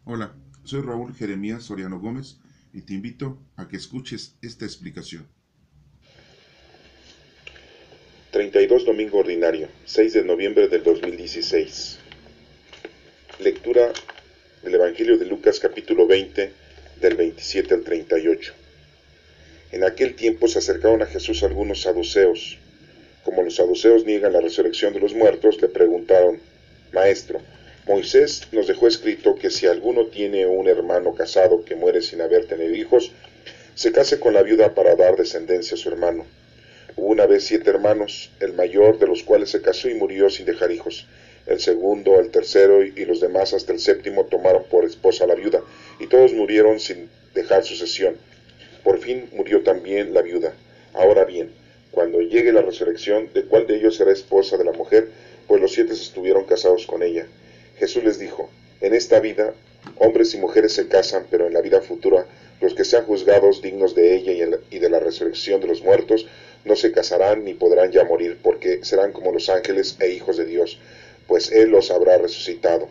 Hola, soy Raúl Jeremías Soriano Gómez y te invito a que escuches esta explicación. 32 Domingo Ordinario, 6 de noviembre del 2016. Lectura del Evangelio de Lucas capítulo 20, del 27 al 38. En aquel tiempo se acercaron a Jesús algunos saduceos. Como los saduceos niegan la resurrección de los muertos, le preguntaron: Maestro, Moisés nos dejó escrito que si alguno tiene un hermano casado que muere sin haber tenido hijos, se case con la viuda para dar descendencia a su hermano. Hubo una vez 7 hermanos, el mayor de los cuales se casó y murió sin dejar hijos. El segundo, el tercero y los demás hasta el séptimo tomaron por esposa a la viuda, y todos murieron sin dejar sucesión. Por fin murió también la viuda. Ahora bien, cuando llegue la resurrección, ¿de cuál de ellos será esposa de la mujer? Pues los 7 estuvieron casados con ella. Jesús les dijo: en esta vida, hombres y mujeres se casan, pero en la vida futura, los que sean juzgados dignos de ella y de la resurrección de los muertos, no se casarán ni podrán ya morir, porque serán como los ángeles e hijos de Dios, pues Él los habrá resucitado,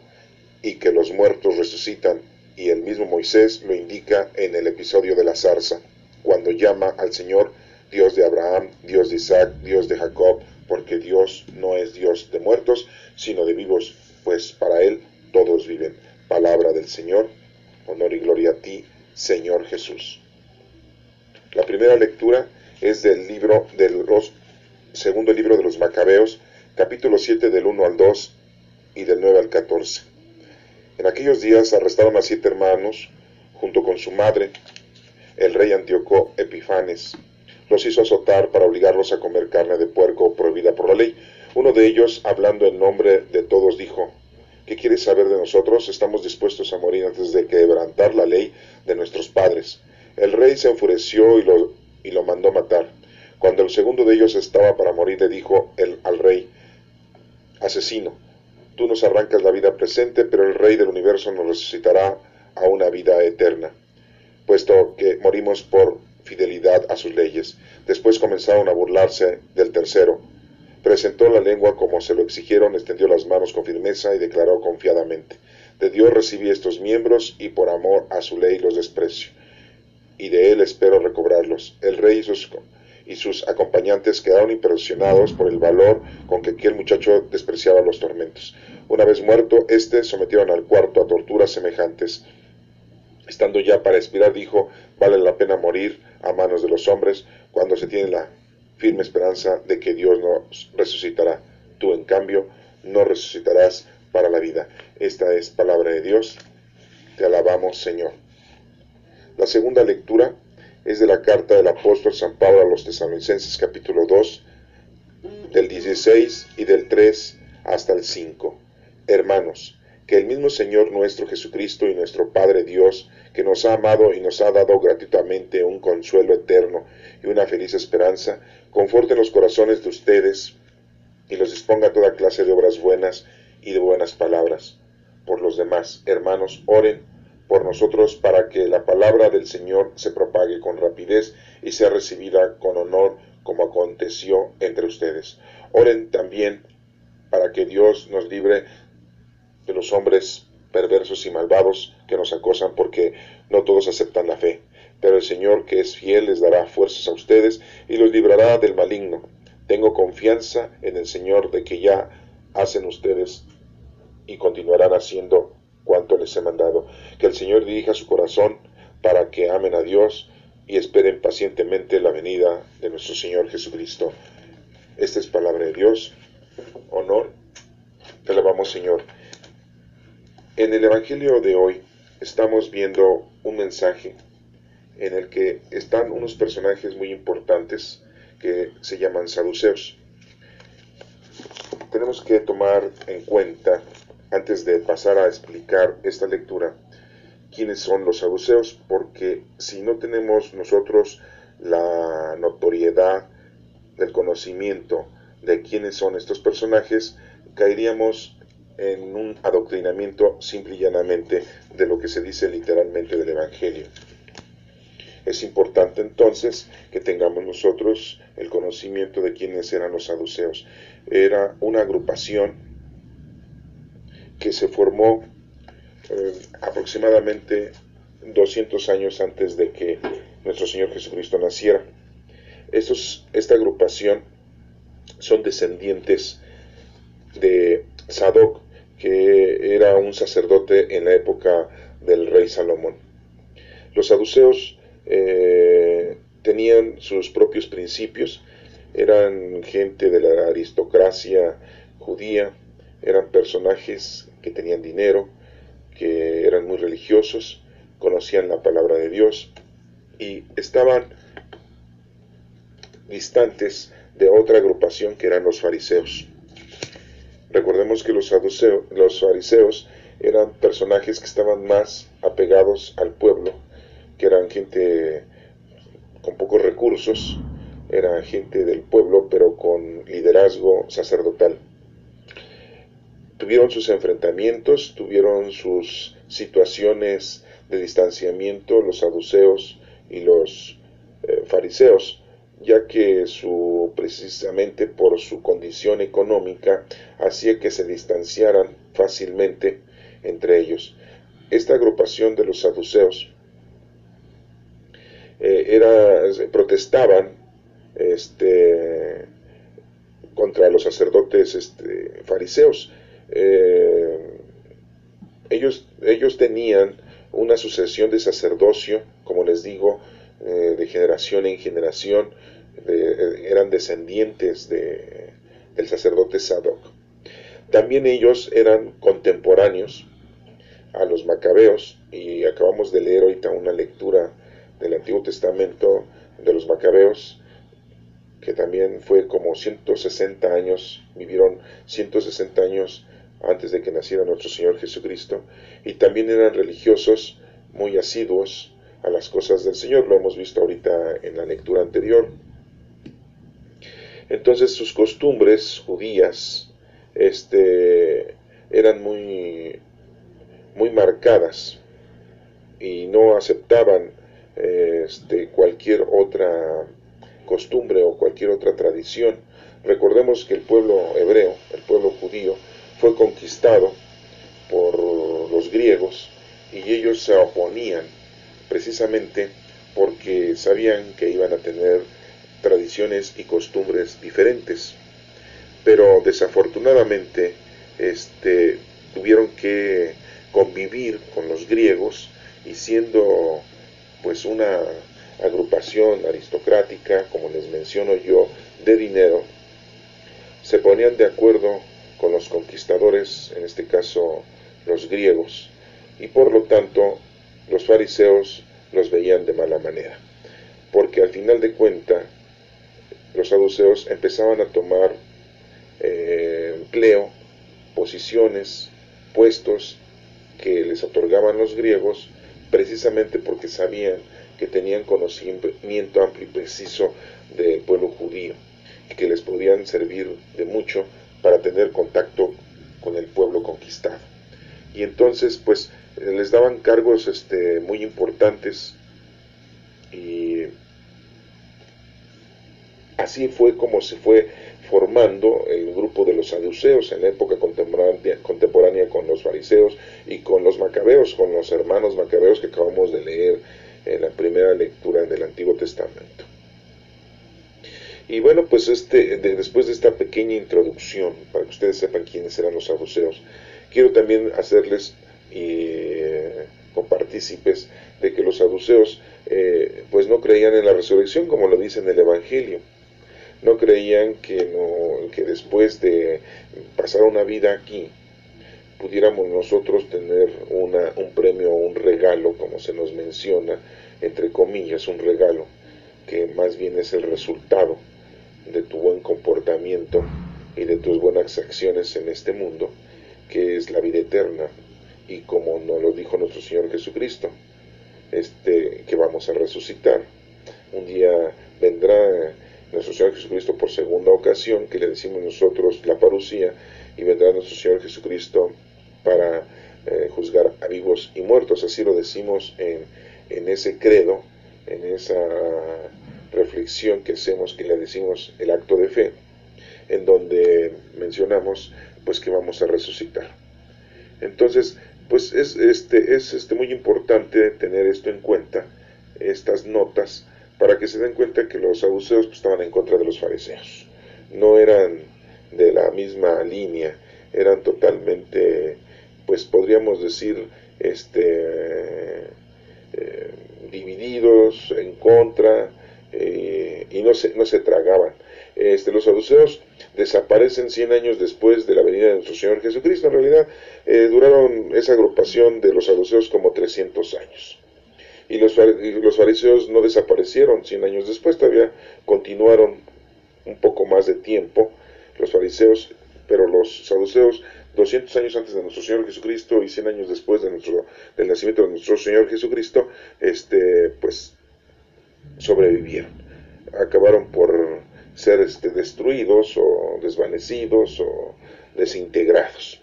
y que los muertos resucitan, y el mismo Moisés lo indica en el episodio de la zarza, cuando llama al Señor Dios de Abraham, Dios de Isaac, Dios de Jacob, porque Dios no es Dios de muertos, sino de vivos, pues para Él todos viven. Palabra del Señor. Honor y gloria a ti, Señor Jesús. La primera lectura es del segundo libro de los Macabeos, capítulo 7 del 1 al 2 y del 9 al 14. En aquellos días arrestaron a 7 hermanos, junto con su madre, el rey Antíoco Epifanes. Los hizo azotar para obligarlos a comer carne de puerco prohibida por la ley. Uno de ellos, hablando en nombre de todos, dijo: ¿qué quieres saber de nosotros? Estamos dispuestos a morir antes de quebrantar la ley de nuestros padres. El rey se enfureció y lo mandó matar. Cuando el segundo de ellos estaba para morir, le dijo al rey: asesino, tú nos arrancas la vida presente, pero el Rey del universo nos resucitará a una vida eterna, puesto que morimos por fidelidad a sus leyes. Después comenzaron a burlarse del tercero. Presentó la lengua como se lo exigieron, extendió las manos con firmeza y declaró confiadamente: de Dios recibí estos miembros y por amor a su ley los desprecio, y de él espero recobrarlos. El rey y sus acompañantes quedaron impresionados por el valor con que aquel muchacho despreciaba los tormentos. Una vez muerto, sometieron al cuarto a torturas semejantes. Estando ya para expirar, dijo: vale la pena morir a manos de los hombres cuando se tiene la firme esperanza de que Dios nos resucitará. Tú, en cambio, no resucitarás para la vida. Esta es palabra de Dios. Te alabamos, Señor. La segunda lectura es de la carta del apóstol San Pablo a los Tesalonicenses, capítulo 2, del 16 y del 3 hasta el 5. Hermanos, que el mismo Señor nuestro Jesucristo y nuestro Padre Dios, que nos ha amado y nos ha dado gratuitamente un consuelo eterno y una feliz esperanza, conforte los corazones de ustedes y los disponga a toda clase de obras buenas y de buenas palabras. Por los demás, hermanos, oren por nosotros para que la palabra del Señor se propague con rapidez y sea recibida con honor, como aconteció entre ustedes. Oren también para que Dios nos libre de los hombres perversos y malvados que nos acosan, porque no todos aceptan la fe. Pero el Señor, que es fiel, les dará fuerzas a ustedes y los librará del maligno. Tengo confianza en el Señor de que ya hacen ustedes y continuarán haciendo cuanto les he mandado. Que el Señor dirija su corazón para que amen a Dios y esperen pacientemente la venida de nuestro Señor Jesucristo. Esta es palabra de Dios. Honor. Te alabamos, Señor. En el Evangelio de hoy estamos viendo un mensaje en el que están unos personajes muy importantes que se llaman saduceos. Tenemos que tomar en cuenta, antes de pasar a explicar esta lectura, quiénes son los saduceos, porque si no tenemos nosotros la notoriedad del conocimiento de quiénes son estos personajes, caeríamos en un adoctrinamiento simple y llanamente de lo que se dice literalmente del Evangelio. Es importante entonces que tengamos nosotros el conocimiento de quiénes eran los saduceos. Era una agrupación que se formó aproximadamente 200 años antes de que nuestro Señor Jesucristo naciera. Esta agrupación son descendientes de Sadoc, que era un sacerdote en la época del rey Salomón. Los saduceos tenían sus propios principios, eran gente de la aristocracia judía, eran personajes que tenían dinero, que eran muy religiosos, conocían la palabra de Dios y estaban distantes de otra agrupación que eran los fariseos. Recordemos que los fariseos eran personajes que estaban más apegados al pueblo, que eran gente con pocos recursos, era gente del pueblo pero con liderazgo sacerdotal. Tuvieron sus enfrentamientos, tuvieron sus situaciones de distanciamiento, los saduceos y los fariseos, ya que precisamente por su condición económica hacía que se distanciaran fácilmente entre ellos. Esta agrupación de los saduceos protestaban contra los sacerdotes fariseos. Ellos tenían una sucesión de sacerdocio, como les digo, de generación en generación, eran descendientes del sacerdote Sadoc. También ellos eran contemporáneos a los macabeos, y acabamos de leer ahorita una lectura del Antiguo Testamento de los macabeos, que también fue como 160 años, vivieron 160 años antes de que naciera nuestro Señor Jesucristo, y también eran religiosos muy asiduos a las cosas del Señor, lo hemos visto ahorita en la lectura anterior. Entonces sus costumbres judías eran muy marcadas y no aceptaban cualquier otra costumbre o cualquier otra tradición. Recordemos que el pueblo hebreo, el pueblo judío, fue conquistado por los griegos y ellos se oponían precisamente porque sabían que iban a tener tradiciones y costumbres diferentes, pero desafortunadamente tuvieron que convivir con los griegos, y siendo pues una agrupación aristocrática, como les menciono yo, de dinero, se ponían de acuerdo con los conquistadores, en este caso los griegos, y por lo tanto los fariseos los veían de mala manera, porque al final de cuentas los saduceos empezaban a tomar empleo, posiciones, puestos que les otorgaban los griegos, precisamente porque sabían que tenían conocimiento amplio y preciso del pueblo judío, y que les podían servir de mucho para tener contacto con el pueblo conquistado. Y entonces pues les daban cargos muy importantes, y así fue como se fue formando el grupo de los saduceos en la época contemporánea con los fariseos y con los macabeos, con los hermanos macabeos que acabamos de leer en la primera lectura del Antiguo Testamento. Y bueno, pues después de esta pequeña introducción, para que ustedes sepan quiénes eran los saduceos, quiero también hacerles compartícipes de que los saduceos pues no creían en la resurrección, como lo dice en el Evangelio. No creían que después de pasar una vida aquí pudiéramos nosotros tener un premio o un regalo, como se nos menciona, entre comillas, un regalo, que más bien es el resultado de tu buen comportamiento y de tus buenas acciones en este mundo, que es la vida eterna, y como nos lo dijo nuestro Señor Jesucristo, que vamos a resucitar. Un día vendrá nuestro Señor Jesucristo por segunda ocasión, que le decimos nosotros la parucía, y vendrá nuestro Señor Jesucristo para juzgar a vivos y muertos. Así lo decimos en ese credo, en esa reflexión que hacemos, que le decimos el acto de fe, en donde mencionamos pues que vamos a resucitar. Entonces pues es muy importante tener esto en cuenta, estas notas, para que se den cuenta que los saduceos pues, estaban en contra de los fariseos. No eran de la misma línea, eran totalmente, pues podríamos decir, divididos, en contra, y no se tragaban. Los saduceos desaparecen 100 años después de la venida de nuestro Señor Jesucristo. En realidad duraron esa agrupación de los saduceos como 300 años. Y los fariseos no desaparecieron 100 años después, todavía continuaron un poco más de tiempo los fariseos, pero los saduceos 200 años antes de nuestro Señor Jesucristo y 100 años después del nacimiento de nuestro Señor Jesucristo, pues sobrevivieron. Acabaron por ser destruidos o desvanecidos o desintegrados.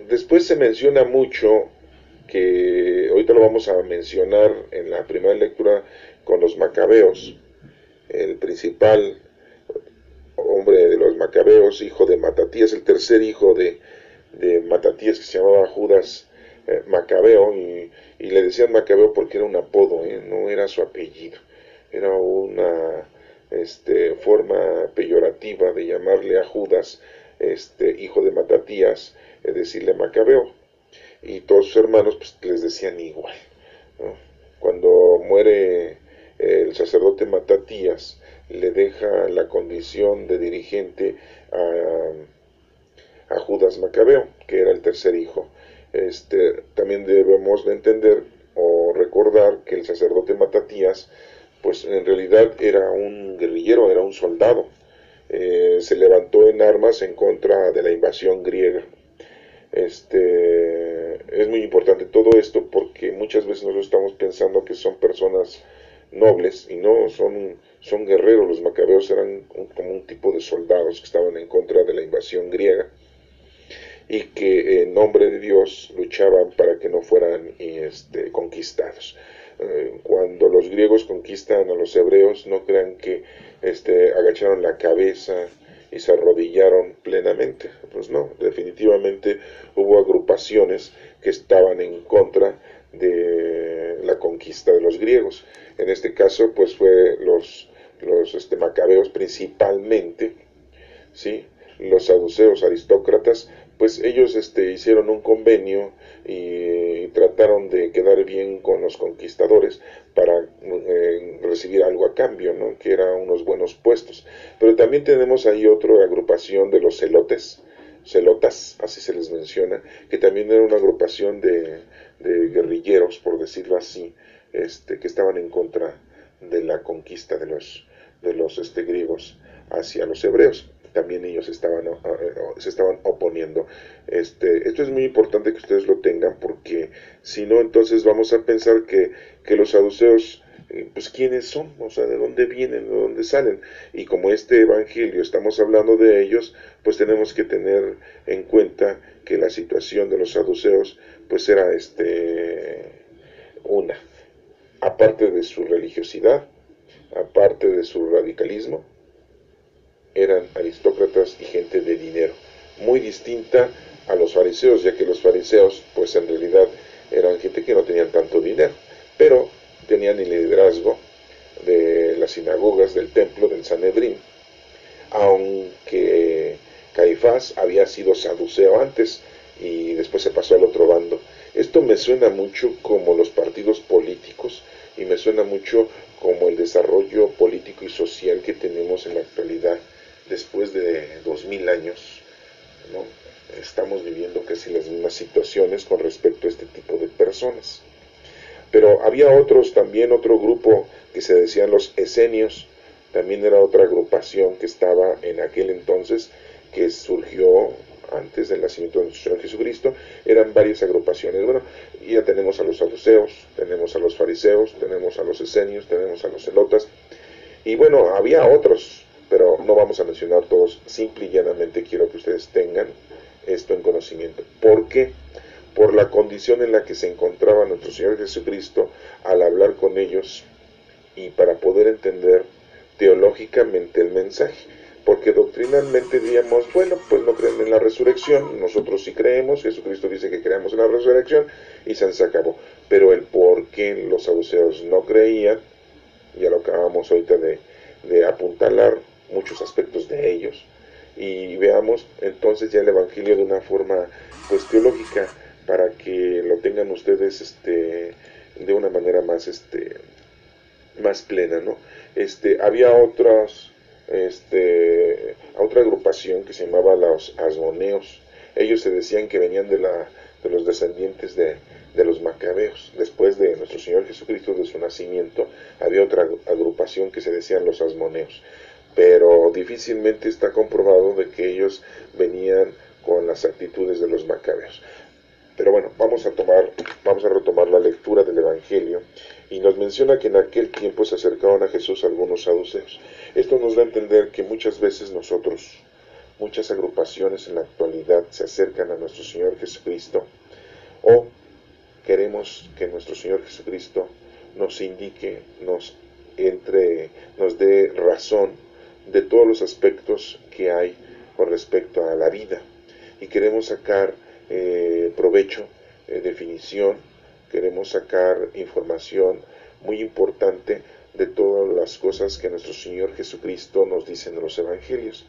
Después se menciona mucho, que ahorita lo vamos a mencionar en la primera lectura con los macabeos, el principal hombre de los macabeos, hijo de Matatías, el tercer hijo de Matatías, que se llamaba Judas Macabeo, y le decían Macabeo porque era un apodo, no era su apellido, era una forma peyorativa de llamarle a Judas, hijo de Matatías, decirle Macabeo, y todos sus hermanos pues les decían igual, ¿no? Cuando muere el sacerdote Matatías, le deja la condición de dirigente a Judas Macabeo, que era el tercer hijo. También debemos de entender o recordar que el sacerdote Matatías, pues en realidad era un guerrillero, era un soldado. Se levantó en armas en contra de la invasión griega. Es muy importante todo esto porque muchas veces nosotros estamos pensando que son personas nobles y no, son guerreros. Los macabeos eran como un tipo de soldados que estaban en contra de la invasión griega y que en nombre de Dios luchaban para que no fueran conquistados. Cuando los griegos conquistan a los hebreos, no crean que agacharon la cabeza y se arrodillaron plenamente. Pues no, definitivamente hubo agrupaciones que estaban en contra de la conquista de los griegos. En este caso, pues fue los macabeos principalmente, ¿sí? Los saduceos aristócratas, pues ellos hicieron un convenio y trataron de quedar bien con los conquistadores para recibir algo a cambio, ¿no? Que eran unos buenos puestos. Pero también tenemos ahí otra agrupación de los celotas, así se les menciona, que también era una agrupación de guerrilleros, por decirlo así, que estaban en contra de la conquista de los griegos hacia los hebreos. También ellos se estaban oponiendo. Esto es muy importante que ustedes lo tengan, porque si no, entonces vamos a pensar que los saduceos, pues quiénes son, o sea, de dónde vienen, de dónde salen. Y como este evangelio estamos hablando de ellos, pues tenemos que tener en cuenta que la situación de los saduceos, pues era aparte de su religiosidad, aparte de su radicalismo, eran aristócratas y gente de dinero, muy distinta a los fariseos, ya que los fariseos, pues en realidad eran gente que no tenían tanto dinero, pero tenían el liderazgo de las sinagogas, del templo, del Sanedrín, aunque Caifás había sido saduceo antes y después se pasó al otro bando. Esto me suena mucho como los partidos políticos y me suena mucho como el desarrollo político y social que tenemos en la actualidad. Después de 2000 años, ¿no? Estamos viviendo casi las mismas situaciones con respecto a este tipo de personas. Pero había otro grupo que se decían los esenios, también era otra agrupación que estaba en aquel entonces, que surgió antes del nacimiento de nuestro Señor Jesucristo. Eran varias agrupaciones. Bueno, ya tenemos a los saduceos, tenemos a los fariseos, tenemos a los esenios, tenemos a los celotas, y bueno, había otros, pero no vamos a mencionar todos. Simple y llanamente quiero que ustedes tengan esto en conocimiento. ¿Por qué? Por la condición en la que se encontraba nuestro Señor Jesucristo al hablar con ellos y para poder entender teológicamente el mensaje. porque doctrinalmente diríamos, bueno, pues no creen en la resurrección, nosotros sí creemos, Jesucristo dice que creemos en la resurrección y se acabó. Pero el por qué los saduceos no creían, ya lo acabamos ahorita de apuntalar muchos aspectos de ellos. Y veamos entonces ya el Evangelio de una forma pues teológica, para que lo tengan ustedes de una manera más plena, ¿no? Había otra agrupación que se llamaba los asmoneos. Ellos se decían que venían de los descendientes de los macabeos. Después de nuestro Señor Jesucristo, de su nacimiento, había otra agrupación que se decían los asmoneos, pero difícilmente está comprobado de que ellos venían con las actitudes de los macabeos. Pero bueno, vamos a retomar la lectura del Evangelio, y nos menciona que en aquel tiempo se acercaban a Jesús algunos saduceos. Esto nos da a entender que muchas veces muchas agrupaciones en la actualidad se acercan a nuestro Señor Jesucristo, o queremos que nuestro Señor Jesucristo nos indique, nos dé razón de todos los aspectos que hay con respecto a la vida, y queremos sacar provecho, definición, queremos sacar información muy importante de todas las cosas que nuestro Señor Jesucristo nos dice en los Evangelios.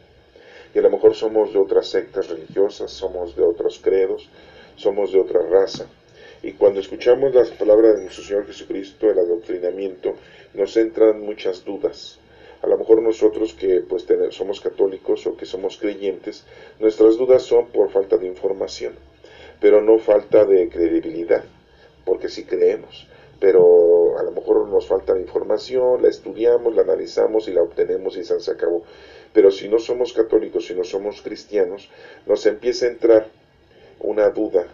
Y a lo mejor somos de otras sectas religiosas, somos de otros credos, somos de otra raza, y cuando escuchamos las palabras de nuestro Señor Jesucristo, el adoctrinamiento, nos entran muchas dudas. A lo mejor nosotros que pues somos católicos o que somos creyentes, nuestras dudas son por falta de información, pero no falta de credibilidad, porque sí creemos, pero a lo mejor nos falta de información, la estudiamos, la analizamos y la obtenemos y se acabó. Pero si no somos católicos, si no somos cristianos, nos empieza a entrar una duda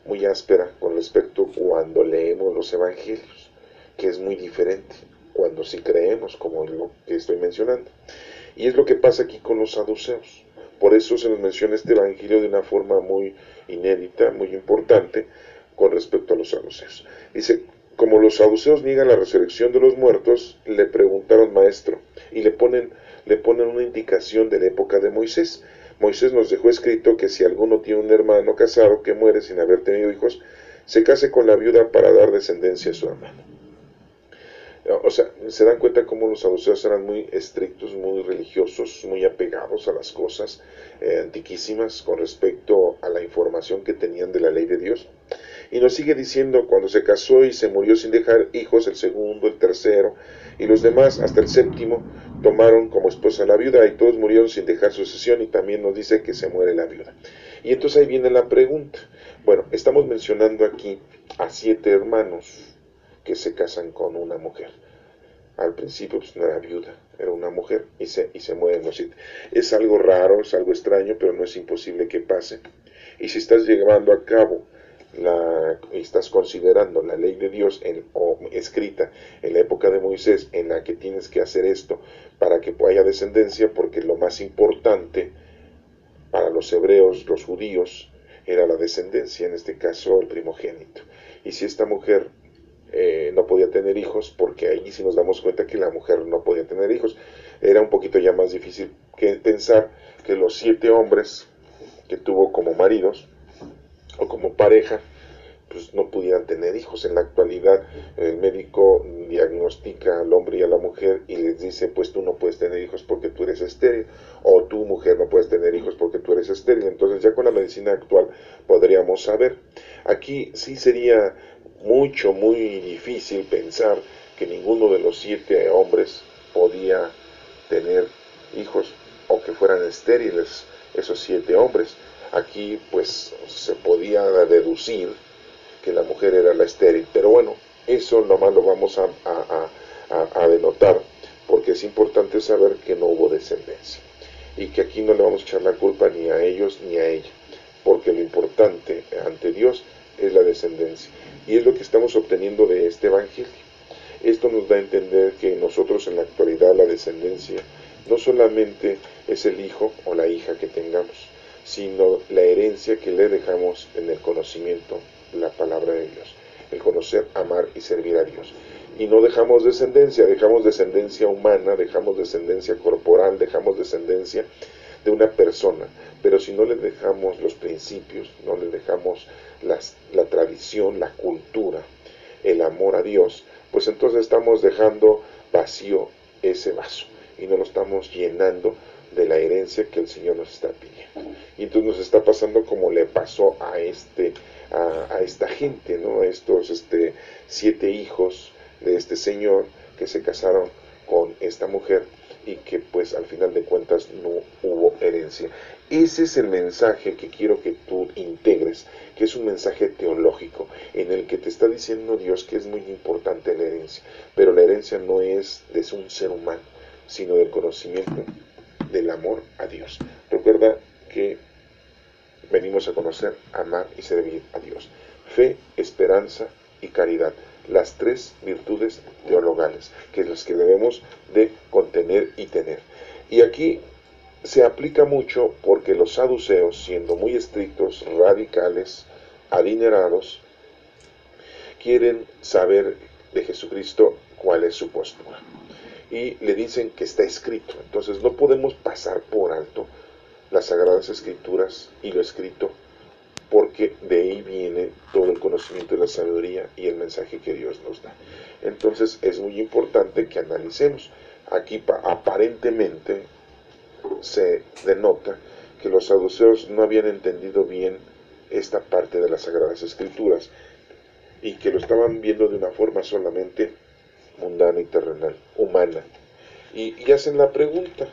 muy áspera con respecto cuando leemos los evangelios, que es muy diferente cuando sí creemos, como lo que estoy mencionando. Y es lo que pasa aquí con los saduceos. Por eso se nos menciona este evangelio de una forma muy inédita, muy importante, con respecto a los saduceos. Dice, como los saduceos niegan la resurrección de los muertos, le preguntaron, maestro, y le ponen una indicación de la época de Moisés. Moisés nos dejó escrito que si alguno tiene un hermano casado que muere sin haber tenido hijos, se case con la viuda para dar descendencia a su hermano. O sea, se dan cuenta cómo los saduceos eran muy estrictos, muy religiosos, muy apegados a las cosas antiquísimas con respecto a la información que tenían de la ley de Dios. Y nos sigue diciendo, cuando se casó y se murió sin dejar hijos, el segundo, el tercero, y los demás, hasta el séptimo, tomaron como esposa a la viuda, y todos murieron sin dejar sucesión, y también nos dice que se muere la viuda. Y entonces ahí viene la pregunta. Bueno, estamos mencionando aquí a 7 hermanos que se casan con una mujer. Al principio pues no era viuda, era una mujer, y se mueren los 7. Es algo raro, es algo extraño, pero no es imposible que pase. Y si estás llevando a cabo estás considerando la ley de Dios escrita en la época de Moisés, en la que tienes que hacer esto para que haya descendencia, porque lo más importante para los hebreos, los judíos, era la descendencia, en este caso el primogénito. Y si esta mujer no podía tener hijos, porque ahí sí nos damos cuenta que la mujer no podía tener hijos, era un poquito ya más difícil que pensar que los 7 hombres que tuvo como maridos o como pareja, pues no pudieran tener hijos. En la actualidad el médico diagnostica al hombre y a la mujer y les dice, pues tú no puedes tener hijos porque tú eres estéril, o tú, mujer, no puedes tener hijos porque tú eres estéril. Entonces ya con la medicina actual podríamos saber. Aquí sí sería muy difícil pensar que ninguno de los 7 hombres podía tener hijos, o que fueran estériles esos 7 hombres. Aquí pues se podía deducir que la mujer era la estéril, pero bueno, eso nomás lo vamos a denotar, porque es importante saber que no hubo descendencia, y que aquí no le vamos a echar la culpa ni a ellos ni a ella, porque lo importante ante Dios es la descendencia, y es lo que estamos obteniendo de este evangelio. Esto nos da a entender que nosotros en la actualidad la descendencia no solamente es el hijo o la hija que tengamos, sino la herencia que le dejamos en el conocimiento de la palabra de Dios, el conocer, amar y servir a Dios. y no dejamos descendencia humana, dejamos descendencia corporal, dejamos descendencia de una persona, pero si no le dejamos los principios, no le dejamos la tradición, la cultura, el amor a Dios, pues entonces estamos dejando vacío ese vaso y no lo estamos llenando de la herencia que el Señor nos está pidiendo. Y entonces nos está pasando como le pasó a esta gente, ¿no? A estos 7 hijos de este señor que se casaron con esta mujer y que pues al final de cuentas no hubo herencia. Ese es el mensaje que quiero que tú integres, que es un mensaje teológico, en el que te está diciendo Dios que es muy importante la herencia, pero la herencia no es de un ser humano, sino del conocimiento del amor a Dios. Recuerda que venimos a conocer, amar y servir a Dios. Fe, esperanza y caridad, las 3 virtudes teologales, que es las que debemos de contener y tener. Y aquí se aplica mucho porque los saduceos, siendo muy estrictos, radicales, adinerados, quieren saber de Jesucristo cuál es su postura. Y le dicen que está escrito. Entonces no podemos pasar por alto las Sagradas Escrituras y lo escrito, porque de ahí viene todo el conocimiento y la sabiduría y el mensaje que Dios nos da. Entonces es muy importante que analicemos. Aquí aparentemente se denota que los saduceos no habían entendido bien esta parte de las Sagradas Escrituras y que lo estaban viendo de una forma solamente mundana y terrenal, humana. Y hacen la pregunta,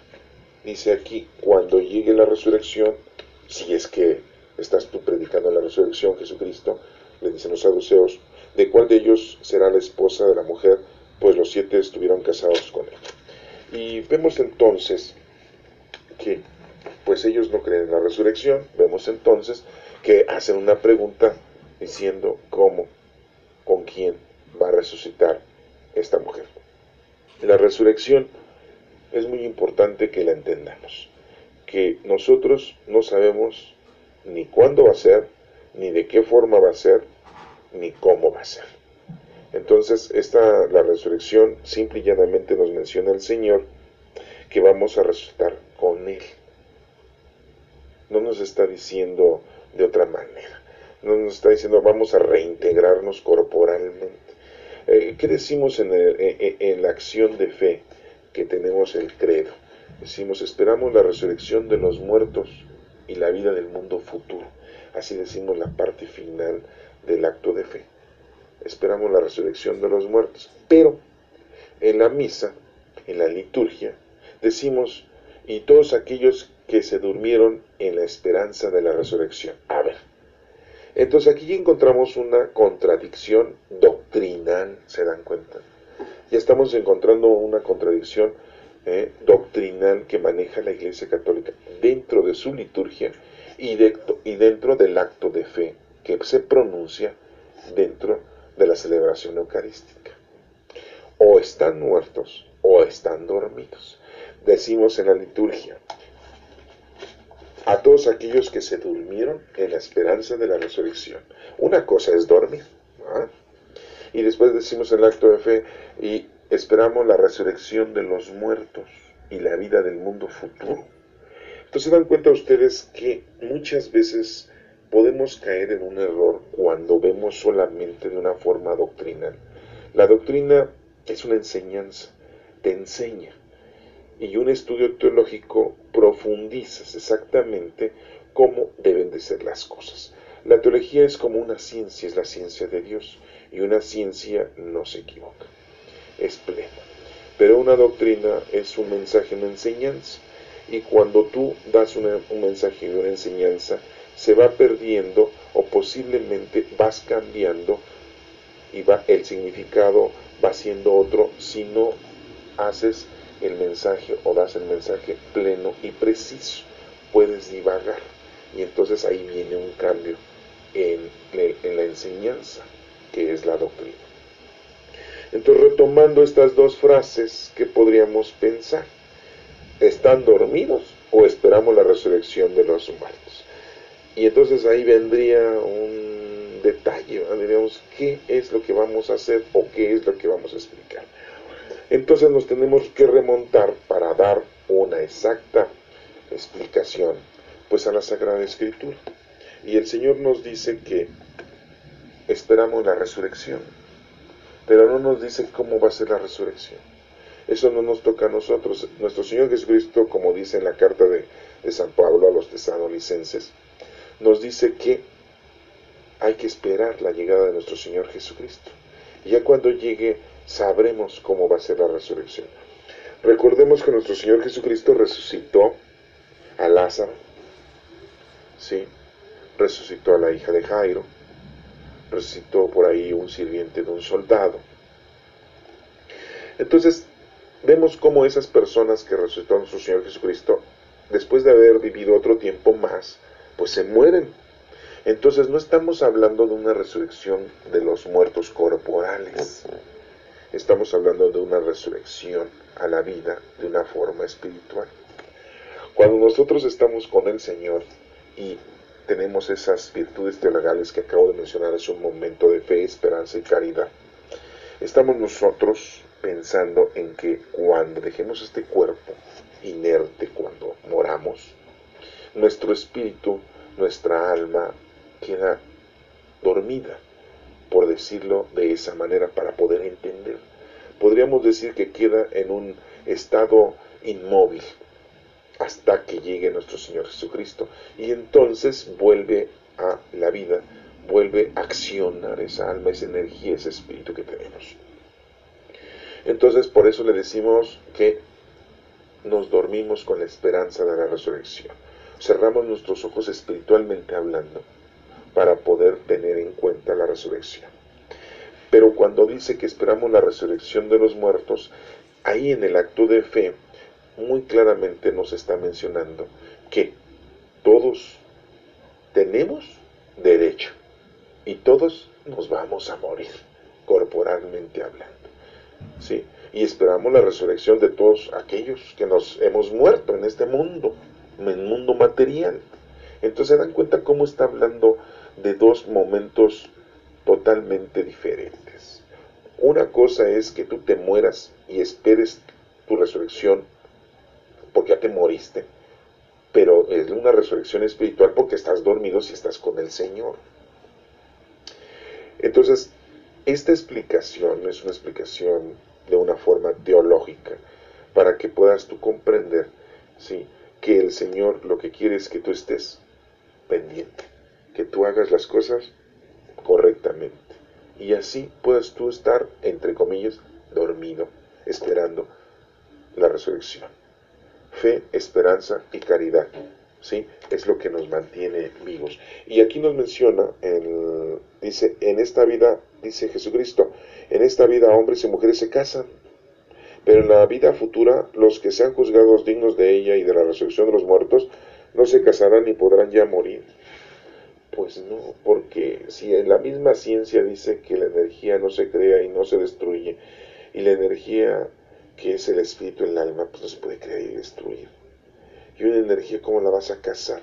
dice aquí, cuando llegue la resurrección, si es que estás tú predicando la resurrección, Jesucristo, le dicen los saduceos, ¿de cuál de ellos será la esposa de la mujer? Pues los 7 estuvieron casados con él. Y vemos entonces que pues ellos no creen en la resurrección. Vemos entonces que hacen una pregunta diciendo cómo, con quién va a resucitar esta mujer. La resurrección es muy importante que la entendamos, que nosotros no sabemos ni cuándo va a ser, ni de qué forma va a ser, ni cómo va a ser. Entonces la resurrección simple y llanamente nos menciona el Señor que vamos a resucitar con Él. No nos está diciendo de otra manera, no nos está diciendo vamos a reintegrarnos corporalmente. ¿Qué decimos en la acción de fe que tenemos el credo? Decimos, esperamos la resurrección de los muertos y la vida del mundo futuro. Así decimos la parte final del acto de fe. Esperamos la resurrección de los muertos. Pero en la misa, en la liturgia, decimos, y todos aquellos que se durmieron en la esperanza de la resurrección. A ver, entonces aquí encontramos una contradicción doctrinal, ¿se dan cuenta? Ya estamos encontrando una contradicción doctrinal que maneja la Iglesia Católica dentro de su liturgia y dentro del acto de fe que se pronuncia dentro de la celebración eucarística. O están muertos o están dormidos. Decimos en la liturgia, a todos aquellos que se durmieron en la esperanza de la resurrección. Una cosa es dormir, ¿no? Y después decimos en el acto de fe, y esperamos la resurrección de los muertos y la vida del mundo futuro. Entonces se dan cuenta ustedes que muchas veces podemos caer en un error cuando vemos solamente de una forma doctrinal. La doctrina es una enseñanza, te enseña. Y un estudio teológico profundizas exactamente cómo deben de ser las cosas. La teología es como una ciencia, es la ciencia de Dios, y una ciencia no se equivoca, es plena. Pero una doctrina es un mensaje, una enseñanza, y cuando tú das un mensaje y una enseñanza, se va perdiendo o posiblemente vas cambiando y el significado va siendo otro si no haces el mensaje o das el mensaje pleno y preciso. Puedes divagar y entonces ahí viene un cambio en la enseñanza, que es la doctrina. Entonces, retomando estas dos frases, ¿qué podríamos pensar? ¿Están dormidos o esperamos la resurrección de los muertos? Y entonces ahí vendría un detalle, ¿verdad? Diríamos, ¿qué es lo que vamos a hacer o qué es lo que vamos a explicar? Entonces nos tenemos que remontar para dar una exacta explicación, pues a la Sagrada Escritura. Y el Señor nos dice que esperamos la resurrección, pero no nos dice cómo va a ser la resurrección. Eso no nos toca a nosotros. Nuestro Señor Jesucristo, como dice en la carta de San Pablo a los tesalonicenses, nos dice que hay que esperar la llegada de nuestro Señor Jesucristo. Y ya cuando llegue, sabremos cómo va a ser la resurrección. Recordemos que nuestro Señor Jesucristo resucitó a Lázaro, ¿sí? Resucitó a la hija de Jairo, resucitó por ahí un sirviente de un soldado. Entonces, vemos cómo esas personas que resucitó nuestro Señor Jesucristo, después de haber vivido otro tiempo más, pues se mueren. Entonces no estamos hablando de una resurrección de los muertos corporales, estamos hablando de una resurrección a la vida de una forma espiritual. Cuando nosotros estamos con el Señor y tenemos esas virtudes teologales que acabo de mencionar hace un momento, de fe, esperanza y caridad, estamos nosotros pensando en que cuando dejemos este cuerpo inerte, cuando moramos, nuestro espíritu, nuestra alma queda dormida, por decirlo de esa manera para poder entender. Podríamos decir que queda en un estado inmóvil hasta que llegue nuestro Señor Jesucristo, y entonces vuelve a la vida, vuelve a accionar esa alma, esa energía, ese espíritu que tenemos. Entonces por eso le decimos que nos dormimos con la esperanza de la resurrección. Cerramos nuestros ojos espiritualmente hablando para poder tener en cuenta la resurrección. Pero cuando dice que esperamos la resurrección de los muertos, ahí en el acto de fe, muy claramente nos está mencionando que todos tenemos derecho y todos nos vamos a morir, corporalmente hablando. ¿Sí? Y esperamos la resurrección de todos aquellos que nos hemos muerto en este mundo, en el mundo material. Entonces se dan cuenta cómo está hablando de dos momentos totalmente diferentes. Una cosa es que tú te mueras y esperes tu resurrección porque ya te moriste, pero es una resurrección espiritual porque estás dormido si estás con el Señor. Entonces, esta explicación es una explicación de una forma teológica para que puedas tú comprender, ¿sí?, que el Señor lo que quiere es que tú estés pendiente, que tú hagas las cosas correctamente y así puedas tú estar, entre comillas, dormido, esperando la resurrección. Fe, esperanza y caridad, ¿sí?, es lo que nos mantiene vivos. Y aquí nos menciona, dice, en esta vida, dice Jesucristo, en esta vida hombres y mujeres se casan, pero en la vida futura los que sean juzgados dignos de ella y de la resurrección de los muertos no se casarán ni podrán ya morir. Pues no, porque si en la misma ciencia dice que la energía no se crea y no se destruye, y la energía que es el espíritu, el alma, pues no se puede crear y destruir. Y una energía, ¿cómo la vas a casar?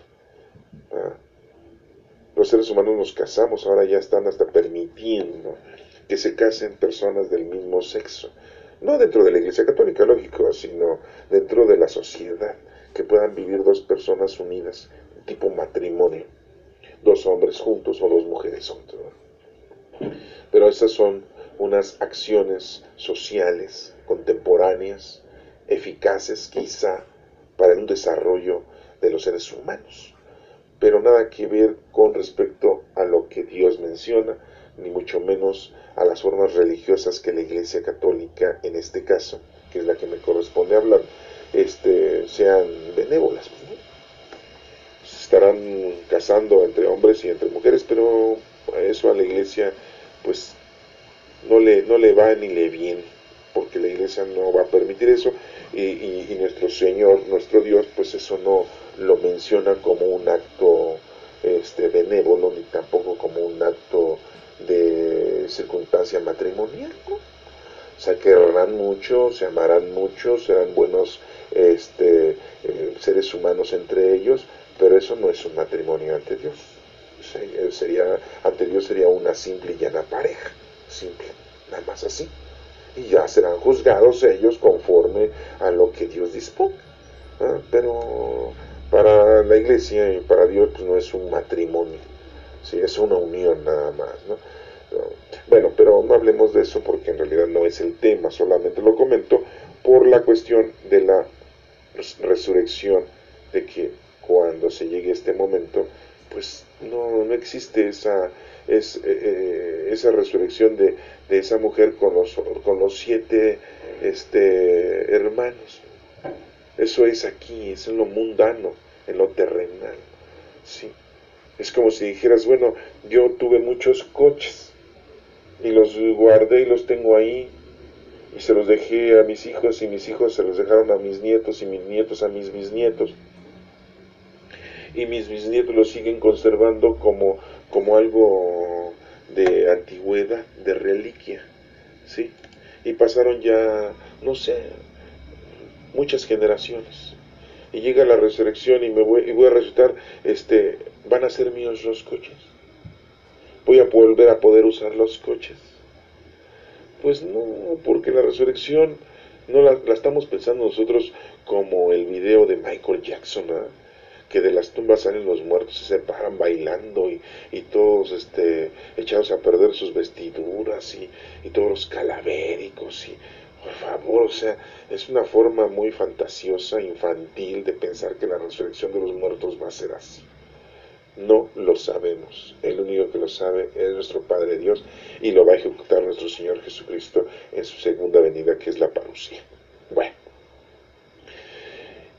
Los seres humanos nos casamos, ahora ya están hasta permitiendo que se casen personas del mismo sexo. No dentro de la Iglesia Católica, lógico, sino dentro de la sociedad, que puedan vivir dos personas unidas, tipo matrimonio, dos hombres juntos o dos mujeres juntos. Pero esas son unas acciones sociales, contemporáneas, eficaces quizá para un desarrollo de los seres humanos, pero nada que ver con respecto a lo que Dios menciona, ni mucho menos a las formas religiosas que la Iglesia Católica, en este caso, que es la que me corresponde hablar, sean benévolas, ¿no? Se estarán casando entre hombres y entre mujeres, pero eso a la Iglesia pues no le va ni le viene, porque la Iglesia no va a permitir eso, y nuestro Señor, nuestro Dios, pues eso no lo menciona como un acto benévolo, ni tampoco como un acto de circunstancia matrimonial, ¿no? Se querrán mucho, se amarán mucho, serán buenos seres humanos entre ellos, pero eso no es un matrimonio ante Dios. ante Dios sería una simple y llana pareja, simple, nada más así. Y ya serán juzgados ellos conforme a lo que Dios disponga. Pero para la iglesia y para Dios pues no es un matrimonio, ¿sí? Es una unión nada más, ¿no? Bueno, pero no hablemos de eso porque en realidad no es el tema, solamente lo comento por la cuestión de la resurrección, de que cuando se llegue este momento, pues no existe esa resurrección de esa mujer con los 7 hermanos. Eso es aquí, es en lo mundano, en lo terrenal, ¿sí? Es como si dijeras, bueno, yo tuve muchos coches y los guardé y los tengo ahí y se los dejé a mis hijos y mis hijos se los dejaron a mis nietos y mis nietos a mis bisnietos y mis bisnietos lo siguen conservando como algo de antigüedad, de reliquia, ¿sí? Y pasaron ya, no sé, muchas generaciones. Y llega la resurrección y voy a resultar, van a ser míos los coches. Voy a volver a poder usar los coches. Pues no, porque la resurrección no la estamos pensando nosotros como el video de Michael Jackson, ¿eh? Que de las tumbas salen los muertos y se paran bailando y todos echados a perder sus vestiduras y todos los calavéricos y por favor, o sea, es una forma muy fantasiosa, infantil de pensar que la resurrección de los muertos va a ser así. No lo sabemos. El único que lo sabe es nuestro Padre Dios y lo va a ejecutar nuestro Señor Jesucristo en su segunda venida, que es la parucía. Bueno.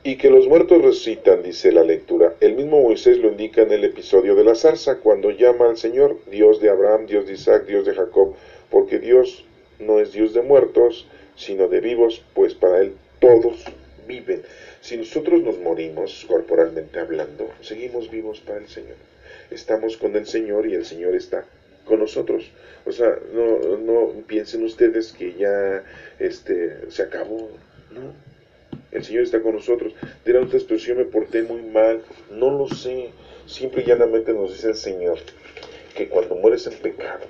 Y que los muertos resucitan, dice la lectura. El mismo Moisés lo indica en el episodio de la zarza, cuando llama al Señor, Dios de Abraham, Dios de Isaac, Dios de Jacob, porque Dios no es Dios de muertos, sino de vivos, pues para Él todos viven. Si nosotros nos morimos, corporalmente hablando, seguimos vivos para el Señor. Estamos con el Señor y el Señor está con nosotros. O sea, no piensen ustedes que ya se acabó, ¿no? El Señor está con nosotros. Dirán ustedes, pero si yo me porté muy mal. No lo sé. Simple y llanamente nos dice el Señor que cuando mueres en pecado,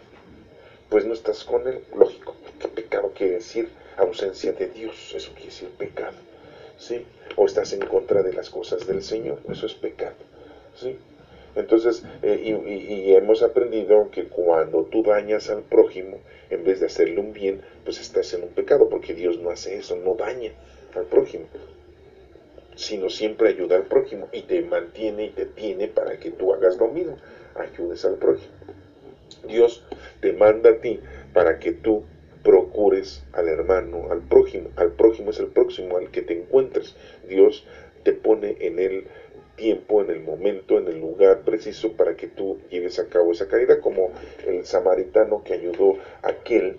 pues no estás con Él. Lógico, que pecado quiere decir ausencia de Dios. Eso quiere decir pecado, ¿sí? O estás en contra de las cosas del Señor. Eso es pecado, ¿sí? Entonces, y hemos aprendido que cuando tú dañas al prójimo, en vez de hacerle un bien, pues estás en un pecado, porque Dios no hace eso, no daña al prójimo, sino siempre ayuda al prójimo y te mantiene y te tiene para que tú hagas lo mismo, ayudes al prójimo. Dios te manda a ti para que tú procures al hermano, al prójimo es el próximo al que te encuentres. Dios te pone en el tiempo, en el momento, en el lugar preciso para que tú lleves a cabo esa caridad, como el samaritano que ayudó a aquel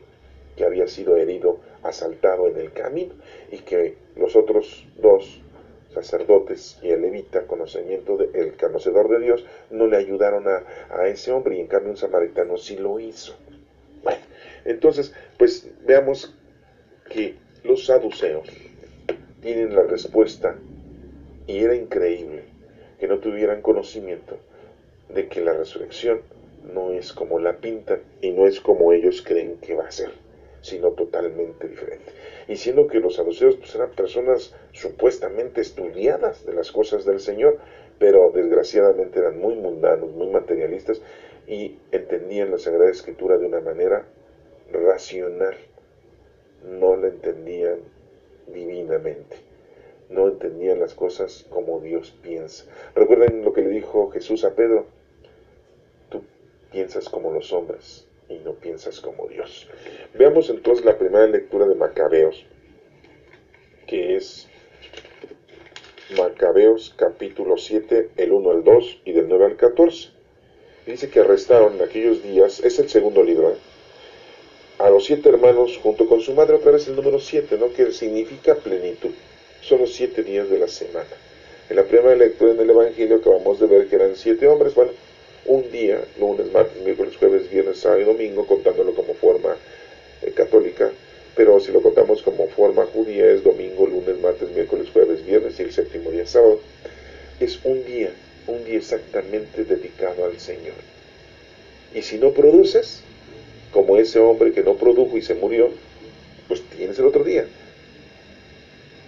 que había sido herido, asaltado en el camino, y que los otros dos sacerdotes y el levita, el conocedor de Dios, no le ayudaron a ese hombre, y en cambio un samaritano sí lo hizo. Bueno, entonces, pues veamos que los saduceos tienen la respuesta, y era increíble que no tuvieran conocimiento de que la resurrección no es como la pintan y no es como ellos creen que va a ser, sino totalmente diferente. Y siendo que los saduceos pues, eran personas supuestamente estudiadas de las cosas del Señor, pero desgraciadamente eran muy mundanos, muy materialistas y entendían la Sagrada Escritura de una manera racional, no la entendían divinamente, no entendían las cosas como Dios piensa. Recuerden lo que le dijo Jesús a Pedro: tú piensas como los hombres y no piensas como Dios. Veamos entonces la primera lectura de Macabeos, que es Macabeos capítulo 7, el 1 al 2 y del 9 al 14. Dice que arrestaron en aquellos días, es el segundo libro, a los 7 hermanos junto con su madre, otra vez el número 7, ¿no? Que significa plenitud. Son los 7 días de la semana. En la primera lectura en el Evangelio acabamos de ver que eran 7 hombres, bueno, un día, lunes, martes, miércoles, jueves, viernes, sábado y domingo, contándolo como forma católica, pero si lo contamos como forma judía es domingo, lunes, martes, miércoles, jueves, viernes y el séptimo día sábado. Es un día, un día exactamente dedicado al Señor. Y si no produces, como ese hombre que no produjo y se murió, pues tienes el otro día.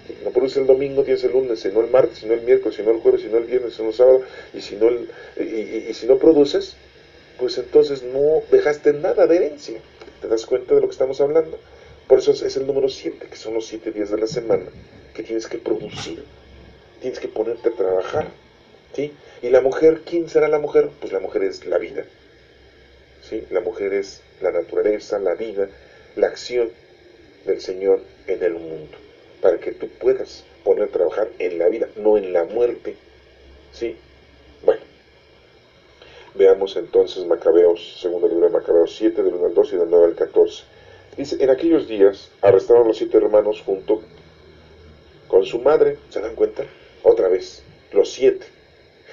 Si no produces el domingo, tienes el lunes, si no el martes, si no el miércoles, si no el jueves, si no el viernes, si no el sábado, y si no produces, pues entonces no dejaste nada de herencia. ¿Te das cuenta de lo que estamos hablando? Por eso es el número 7, que son los 7 días de la semana, que tienes que producir, tienes que ponerte a trabajar, ¿sí? Y la mujer, ¿quién será la mujer? Pues la mujer es la vida, ¿sí? La mujer es la naturaleza, la vida, la acción del Señor en el mundo, para que tú puedas poner a trabajar en la vida, no en la muerte, ¿sí? Bueno, veamos entonces Macabeos, segundo libro de Macabeos 7, del 1 al 2 y del 9 al 14. Dice, en aquellos días arrestaron los 7 hermanos junto con su madre, ¿se dan cuenta? Otra vez, los 7.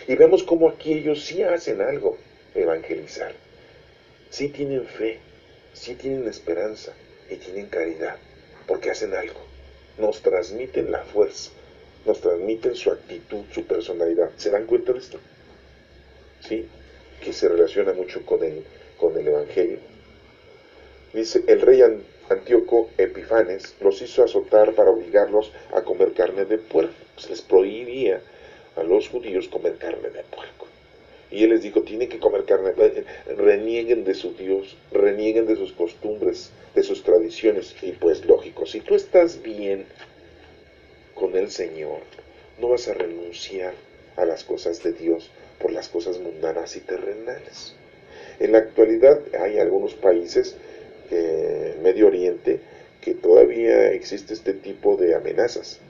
Y vemos cómo aquí ellos sí hacen algo, evangelizar. Sí tienen fe, sí tienen esperanza y tienen caridad, porque hacen algo. Nos transmiten la fuerza, nos transmiten su actitud, su personalidad. ¿Se dan cuenta de esto? ¿Sí? Que se relaciona mucho con el Evangelio. Dice, el rey Antíoco Epifanes los hizo azotar para obligarlos a comer carne de puerco. Se les prohibía a los judíos comer carne de puerco. Y él les dijo, tienen que comer carne, renieguen de su Dios, renieguen de sus costumbres, de sus tradiciones. Y pues lógico, si tú estás bien con el Señor, no vas a renunciar a las cosas de Dios por las cosas mundanas y terrenales. En la actualidad hay algunos países, Medio Oriente, que todavía existe este tipo de amenazas.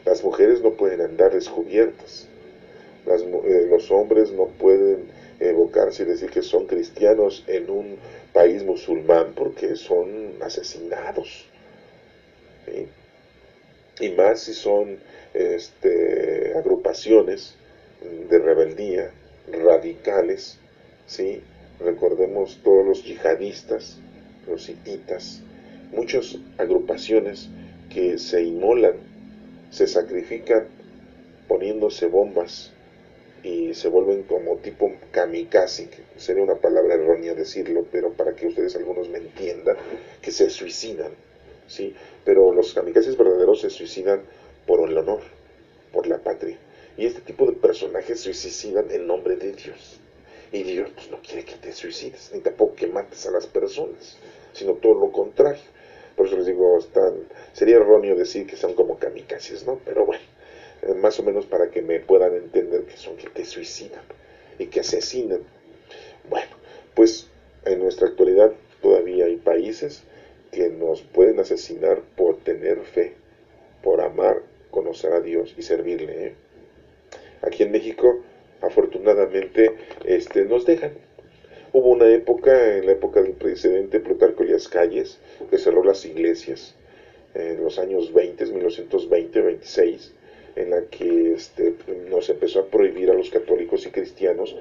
Las mujeres no pueden andar descubiertas. Los hombres no pueden evocarse y decir que son cristianos en un país musulmán porque son asesinados, ¿sí? Y más si son agrupaciones de rebeldía radicales, ¿sí? Recordemos todos los yihadistas, los hititas, muchas agrupaciones que se inmolan, se sacrifican poniéndose bombas y se vuelven como tipo kamikaze, que sería una palabra errónea decirlo, pero para que ustedes algunos me entiendan, que se suicidan, ¿sí? Pero los kamikazes verdaderos se suicidan por el honor, por la patria. Y este tipo de personajes se suicidan en nombre de Dios. Y Dios pues, no quiere que te suicides, ni tampoco que mates a las personas, sino todo lo contrario. Por eso les digo, sería erróneo decir que son como kamikazes, ¿no? Pero bueno, más o menos para que me puedan entender que son que te suicidan y que asesinan. Bueno, pues en nuestra actualidad todavía hay países que nos pueden asesinar por tener fe, por amar, conocer a Dios y servirle, ¿eh? Aquí en México, afortunadamente, nos dejan. Hubo una época, en la época del presidente Plutarco Elías Calles, que cerró las iglesias en los años 20, 1920, 26, en la que nos empezó a prohibir a los católicos y cristianos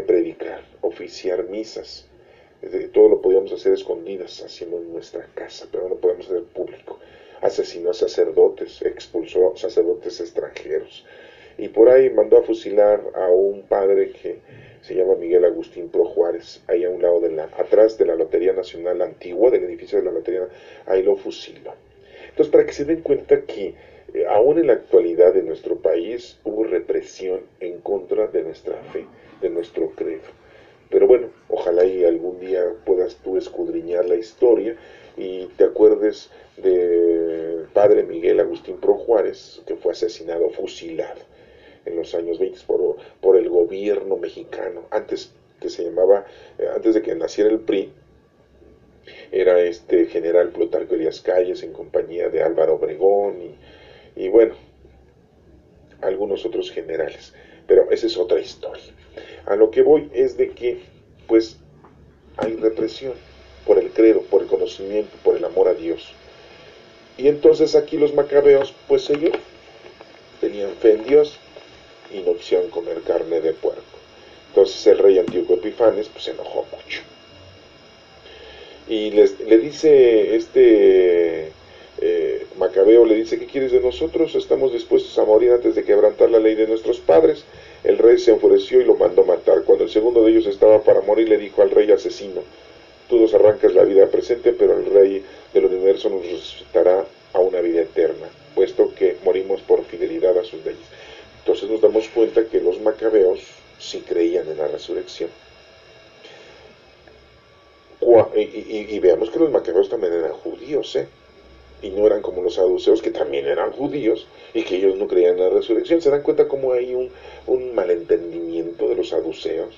predicar, oficiar misas. Todo lo podíamos hacer escondidas, haciendo en nuestra casa, pero no lo podíamos hacer público. Asesinó a sacerdotes, expulsó a sacerdotes extranjeros. Y por ahí mandó a fusilar a un padre que se llama Miguel Agustín Pro Juárez, ahí a un lado atrás de la Lotería Nacional Antigua, del edificio de la Lotería, ahí lo fusiló. Entonces, para que se den cuenta que aún en la actualidad de nuestro país hubo represión en contra de nuestra fe, de nuestro credo. Pero bueno, ojalá y algún día puedas tú escudriñar la historia y te acuerdes del padre Miguel Agustín Pro Juárez, que fue asesinado, fusilado en los años 20 por el gobierno mexicano, antes de que naciera el PRI. Era general Plutarco Elías Calles en compañía de Álvaro Obregón y bueno, algunos otros generales, pero esa es otra historia. A lo que voy es de que pues hay represión por el credo, por el conocimiento, por el amor a Dios. Y entonces aquí los macabeos, pues ellos tenían fe en Dios y no quisieron comer carne de puerco. Entonces el rey Antíoco Epifanes pues se enojó mucho. Y le dice Macabeo, le dice, ¿qué quieres de nosotros? Estamos dispuestos a morir antes de quebrantar la ley de nuestros padres. El rey se enfureció y lo mandó matar. Cuando el segundo de ellos estaba para morir, le dijo al rey asesino: tú nos arrancas la vida presente, pero el rey del universo nos resucitará a una vida eterna, puesto que morimos por fidelidad a sus leyes. Entonces nos damos cuenta que los macabeos sí creían en la resurrección. Y veamos que los macabeos también eran judíos, y no eran como los saduceos, que también eran judíos y que ellos no creían en la resurrección. ¿Se dan cuenta cómo hay un malentendimiento de los saduceos?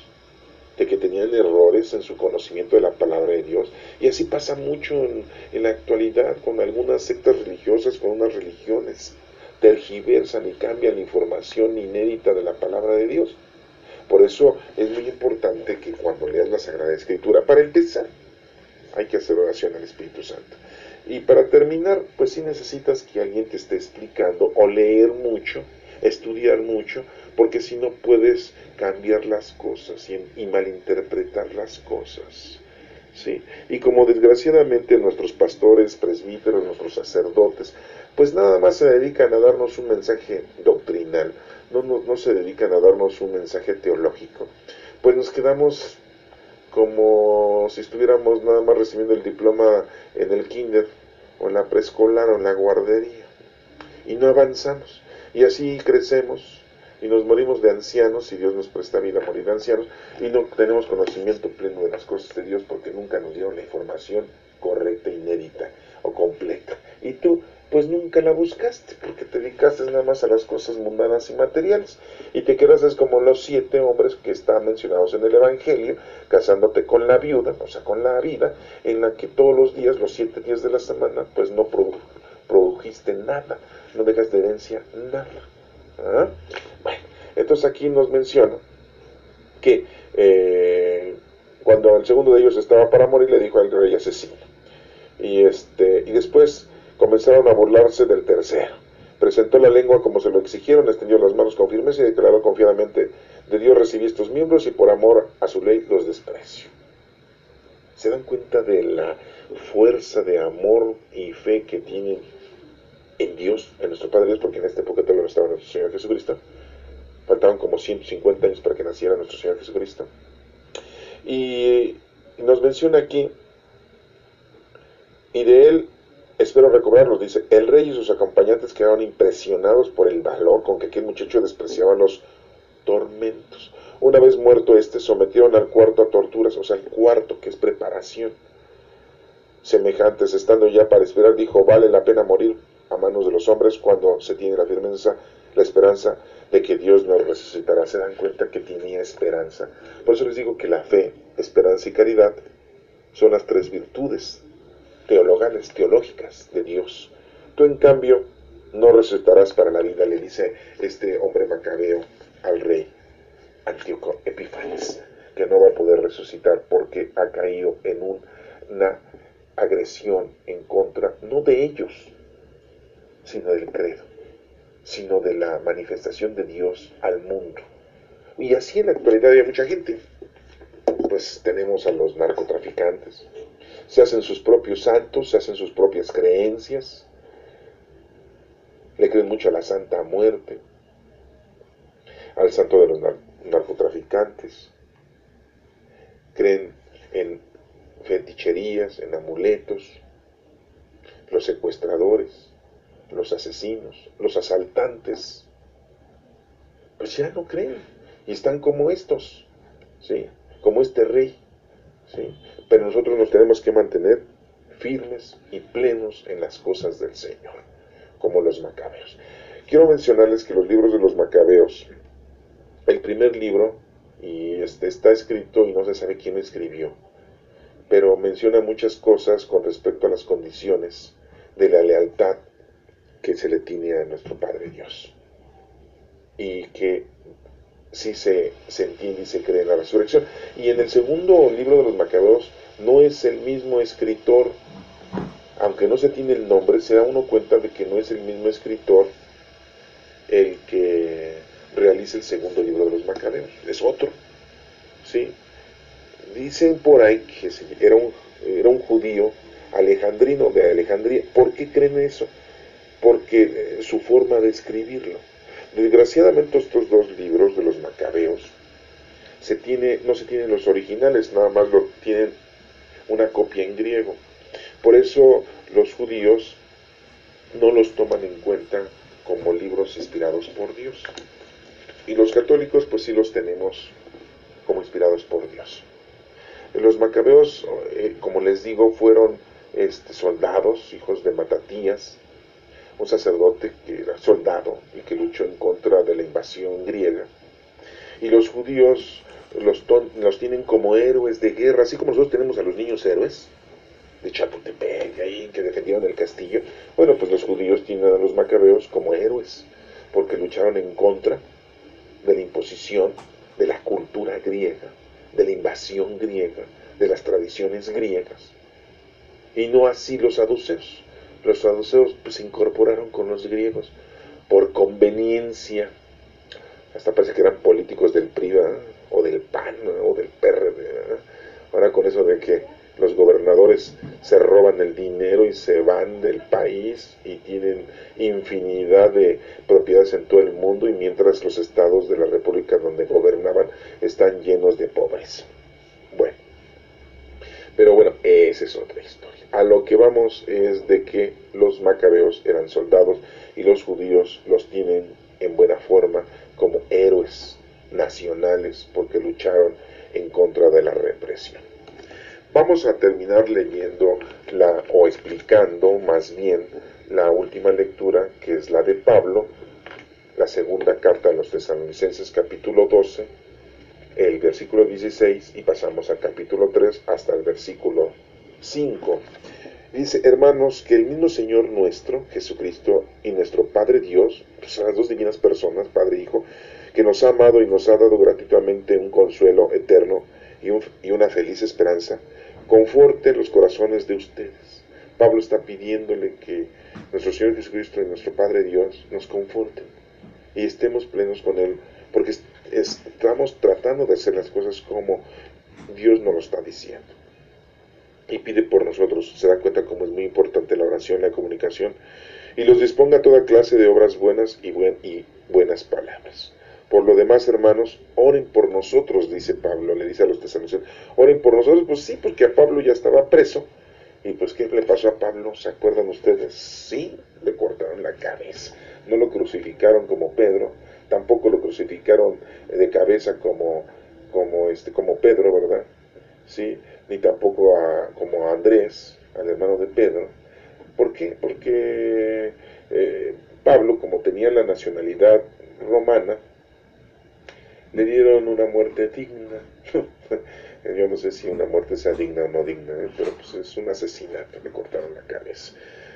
De que tenían errores en su conocimiento de la palabra de Dios. Y así pasa mucho en la actualidad con algunas sectas religiosas, con unas religiones. Tergiversan y cambian la información inédita de la palabra de Dios. Por eso es muy importante que cuando leas la Sagrada Escritura, para empezar, hay que hacer oración al Espíritu Santo. Y para terminar, pues sí necesitas que alguien te esté explicando, o leer mucho, estudiar mucho, porque si no puedes cambiar las cosas y malinterpretar las cosas, ¿sí? Y como desgraciadamente nuestros pastores, presbíteros, nuestros sacerdotes, pues nada más se dedican a darnos un mensaje doctrinal, no se dedican a darnos un mensaje teológico, pues nos quedamos como si estuviéramos nada más recibiendo el diploma en el kinder, o en la preescolar, o en la guardería, y no avanzamos, y así crecemos, y nos morimos de ancianos, si Dios nos presta vida a morir de ancianos, y no tenemos conocimiento pleno de las cosas de Dios, porque nunca nos dieron la información correcta, inédita, o completa, y tú, pues nunca la buscaste, porque te dedicaste nada más a las cosas mundanas y materiales, y te quedas como los 7 hombres que están mencionados en el Evangelio, casándote con la viuda, o sea, con la vida, en la que todos los días, los 7 días de la semana, pues no produjiste nada, no dejas de herencia nada. ¿Ah? Bueno, entonces aquí nos menciona que cuando el segundo de ellos estaba para morir, le dijo al rey asesino, y después comenzaron a burlarse del tercero. Presentó la lengua como se lo exigieron, extendió las manos con firmeza y declaró confiadamente: de Dios recibí estos miembros y por amor a su ley los desprecio. ¿Se dan cuenta de la fuerza de amor y fe que tienen en Dios, en nuestro Padre Dios? Porque en esta época todavía no estaba nuestro Señor Jesucristo. Faltaban como 150 años para que naciera nuestro Señor Jesucristo. Y nos menciona aquí: y de él espero recobrarlos. Dice: el rey y sus acompañantes quedaron impresionados por el valor con que aquel muchacho despreciaba los tormentos. Una vez muerto sometieron al cuarto a torturas, o sea, el cuarto, que es preparación. Semejantes, estando ya para esperar, dijo: vale la pena morir a manos de los hombres cuando se tiene la firmeza, la esperanza de que Dios nos resucitará. Se dan cuenta que tenía esperanza. Por eso les digo que la fe, esperanza y caridad son las 3 virtudes teologales, teológicas de Dios. Tú, en cambio, no resucitarás para la vida, le dice este hombre macabeo al rey Antíoco Epífanes, que no va a poder resucitar porque ha caído en una agresión en contra, no de ellos, sino del credo, sino de la manifestación de Dios al mundo. Y así en la actualidad hay mucha gente. Pues tenemos a los narcotraficantes, se hacen sus propios santos, se hacen sus propias creencias, le creen mucho a la Santa Muerte, al santo de los narcotraficantes, creen en feticherías, en amuletos, los secuestradores, los asesinos, los asaltantes, pues ya no creen, y están como estos, ¿sí? Como este rey, ¿sí? Pero nosotros nos tenemos que mantener firmes y plenos en las cosas del Señor, como los macabeos. Quiero mencionarles que los libros de los macabeos, el primer libro, y está escrito y no se sabe quién lo escribió, pero menciona muchas cosas con respecto a las condiciones de la lealtad que se le tiene a nuestro Padre Dios, y que sí se entiende y se cree en la resurrección. Y en el segundo libro de los macabeos no es el mismo escritor, aunque no se tiene el nombre, se da uno cuenta de que no es el mismo escritor el que realiza el segundo libro de los macabeos, es otro, ¿sí? Dicen por ahí que era un judío alejandrino de Alejandría. ¿Por qué creen eso? Porque su forma de escribirlo. Desgraciadamente estos dos libros de los Macabeos no se tienen los originales, nada más lo tienen una copia en griego. Por eso los judíos no los toman en cuenta como libros inspirados por Dios. Y los católicos pues sí los tenemos como inspirados por Dios. Los Macabeos, como les digo, fueron soldados, hijos de Matatías, un sacerdote que era soldado y que luchó en contra de la invasión griega. Y los judíos los tienen como héroes de guerra, así como nosotros tenemos a los niños héroes de Chapultepec, ahí que defendieron el castillo. Bueno, pues los judíos tienen a los Macabeos como héroes, porque lucharon en contra de la imposición de la cultura griega, de la invasión griega, de las tradiciones griegas. Y no así los saduceos. Los saduceos pues se incorporaron con los griegos por conveniencia. Hasta parece que eran políticos del PRI, ¿verdad? O del PAN, ¿verdad? O del PRD, ¿verdad? Ahora con eso de que los gobernadores se roban el dinero y se van del país y tienen infinidad de propiedades en todo el mundo, y mientras los estados de la república donde gobernaban están llenos de pobreza. Bueno, pero bueno, esa es otra historia. A lo que vamos es de que los Macabeos eran soldados y los judíos los tienen en buena forma como héroes nacionales porque lucharon en contra de la represión. Vamos a terminar leyendo o explicando más bien la última lectura, que es la de Pablo, la segunda carta a los Tesalonicenses, capítulo 12, el versículo 16, y pasamos al capítulo 3 hasta el versículo 5. Dice: hermanos, que el mismo Señor nuestro, Jesucristo, y nuestro Padre Dios, pues son las dos divinas personas, Padre e Hijo, que nos ha amado y nos ha dado gratuitamente un consuelo eterno y una feliz esperanza, conforte los corazones de ustedes. Pablo está pidiéndole que nuestro Señor Jesucristo y nuestro Padre Dios nos conforten y estemos plenos con Él, porque estamos tratando de hacer las cosas como Dios nos lo está diciendo. Y pide por nosotros, se da cuenta cómo es muy importante la oración, la comunicación, y los disponga a toda clase de obras buenas y buenas palabras. Por lo demás, hermanos, oren por nosotros, dice Pablo, le dice a los tesalonicenses, oren por nosotros. Pues sí, porque a Pablo ya estaba preso. Y pues, ¿qué le pasó a Pablo? ¿Se acuerdan ustedes? Sí, le cortaron la cabeza. No lo crucificaron como Pedro, tampoco lo crucificaron de cabeza como Pedro, ¿verdad? Sí, ni tampoco como a Andrés, al hermano de Pedro. ¿Por qué? Porque Pablo, como tenía la nacionalidad romana, le dieron una muerte digna. Yo no sé si una muerte sea digna o no digna, pero pues es un asesinato, le cortaron la cabeza.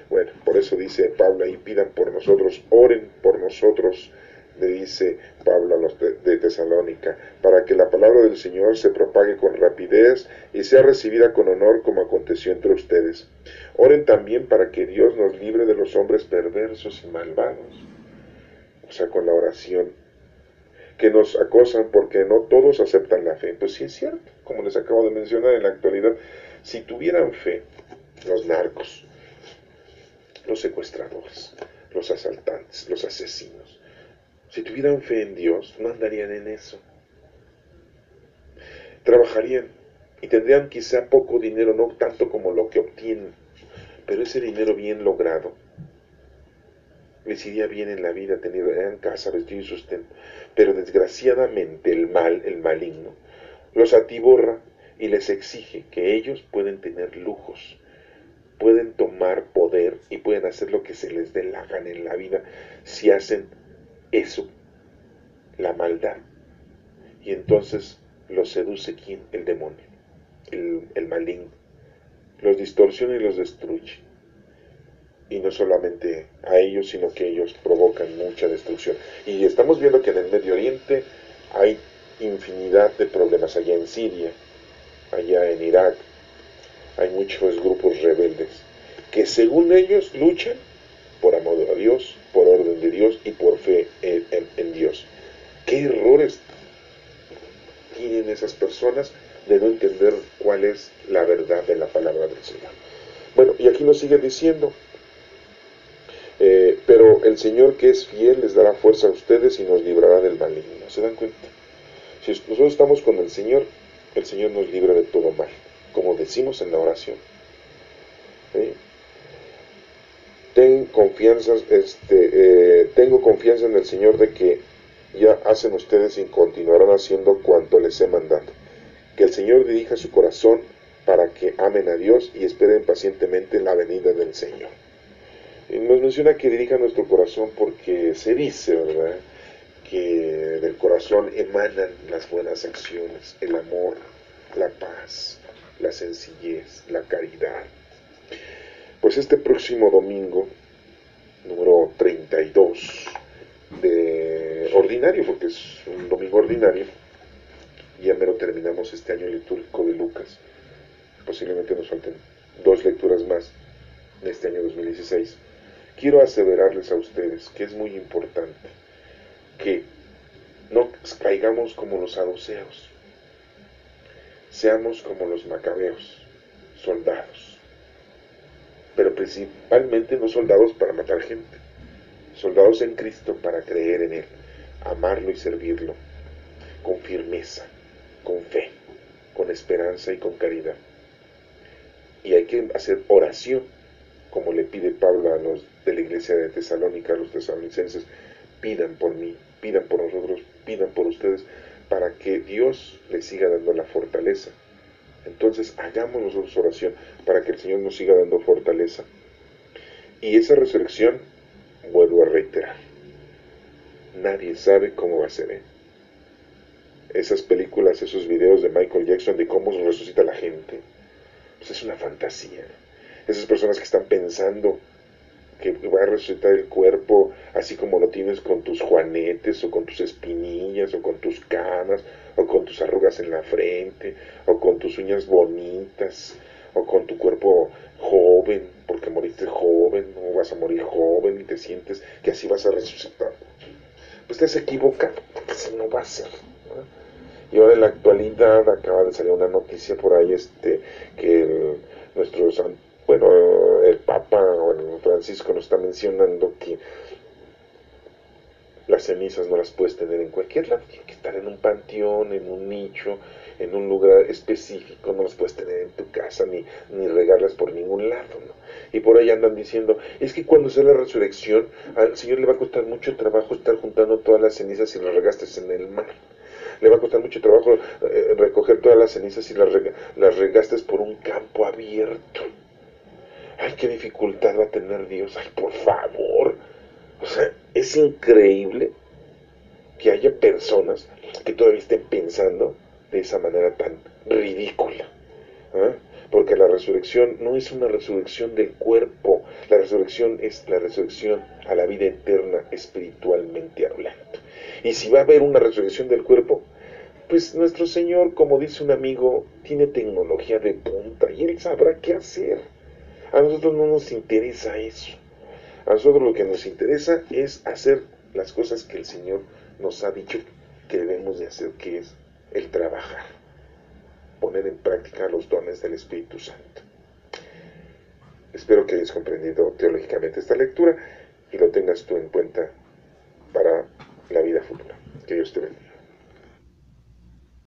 Bueno, por eso dice Pablo ahí, pidan por nosotros, oren por nosotros, le dice Pablo a los de Tesalónica, para que la palabra del Señor se propague con rapidez y sea recibida con honor, como aconteció entre ustedes. Oren también para que Dios nos libre de los hombres perversos y malvados. O sea, con la oración, que nos acosan porque no todos aceptan la fe. Pues sí es cierto, como les acabo de mencionar, en la actualidad, si tuvieran fe los narcos, los secuestradores, los asaltantes, los asesinos, si tuvieran fe en Dios, no andarían en eso. Trabajarían y tendrían quizá poco dinero, no tanto como lo que obtienen, pero ese dinero bien logrado les iría bien en la vida, tendrían casa, vestido y sustento. Pero desgraciadamente el maligno, los atiborra y les exige que ellos pueden tener lujos, pueden tomar poder y pueden hacer lo que se les dé la gana en la vida si hacen eso, la maldad. Y entonces los seduce ¿quién? El demonio, el maligno. Los distorsiona y los destruye. Y no solamente a ellos, sino que ellos provocan mucha destrucción. Y estamos viendo que en el Medio Oriente hay infinidad de problemas. Allá en Siria, allá en Irak, hay muchos grupos rebeldes que según ellos luchan por amor a Dios, por orden de Dios y por fe en Dios. ¿Qué errores tienen esas personas de no entender cuál es la verdad de la palabra del Señor? Bueno, y aquí nos sigue diciendo, pero el Señor que es fiel les dará fuerza a ustedes y nos librará del maligno. ¿Se dan cuenta? Si nosotros estamos con el Señor nos libra de todo mal, como decimos en la oración. ¿Sí? Tengo confianza en el Señor de que ya hacen ustedes y continuarán haciendo cuanto les he mandado. Que el Señor dirija su corazón para que amen a Dios y esperen pacientemente la venida del Señor. Y nos menciona que dirija nuestro corazón porque se dice, ¿verdad?, que del corazón emanan las buenas acciones, el amor, la paz, la sencillez, la caridad. Pues este próximo domingo, número 32 de ordinario, porque es un domingo ordinario, ya mero terminamos este año litúrgico de Lucas. Posiblemente nos falten 2 lecturas más en este año 2016. Quiero aseverarles a ustedes que es muy importante que no caigamos como los saduceos, seamos como los macabeos, soldados, pero principalmente no soldados para matar gente, soldados en Cristo para creer en Él, amarlo y servirlo, con firmeza, con fe, con esperanza y con caridad. Y hay que hacer oración, como le pide Pablo a los de la iglesia de Tesalónica, a los tesalonicenses: pidan por mí, pidan por nosotros, pidan por ustedes, para que Dios les siga dando la fortaleza. Entonces hagamos nosotros oración para que el Señor nos siga dando fortaleza. Y esa resurrección, vuelvo a reiterar, nadie sabe cómo va a ser, Esas películas, esos videos de Michael Jackson de cómo resucita la gente, pues es una fantasía. Esas personas que están pensando que va a resucitar el cuerpo así como lo tienes con tus juanetes o con tus espinillas o con tus canas o con tus arrugas en la frente o con tus uñas bonitas o con tu cuerpo joven porque moriste joven o vas a morir joven y te sientes que así vas a resucitar, pues te has equivocado, porque así no va a ser, ¿no? Y ahora en la actualidad acaba de salir una noticia por ahí que el Papa Francisco nos está mencionando que las cenizas no las puedes tener en cualquier lado, tienen que estar en un panteón, en un nicho, en un lugar específico, no las puedes tener en tu casa ni regarlas por ningún lado, ¿no? Y por ahí andan diciendo, es que cuando sea la resurrección, al Señor le va a costar mucho trabajo estar juntando todas las cenizas y las regaste en el mar. Le va a costar mucho trabajo recoger todas las cenizas y las regastes por un campo abierto. Ay, qué dificultad va a tener Dios. Ay, por favor. O sea, es increíble que haya personas que todavía estén pensando de esa manera tan ridícula. Porque la resurrección no es una resurrección del cuerpo. La resurrección es la resurrección a la vida eterna espiritualmente hablando. Y si va a haber una resurrección del cuerpo, pues nuestro Señor, como dice un amigo, tiene tecnología de punta y Él sabrá qué hacer. A nosotros no nos interesa eso. A nosotros lo que nos interesa es hacer las cosas que el Señor nos ha dicho que debemos de hacer, que es el trabajar, poner en práctica los dones del Espíritu Santo. Espero que hayas comprendido teológicamente esta lectura y lo tengas tú en cuenta para la vida futura. Que Dios te bendiga.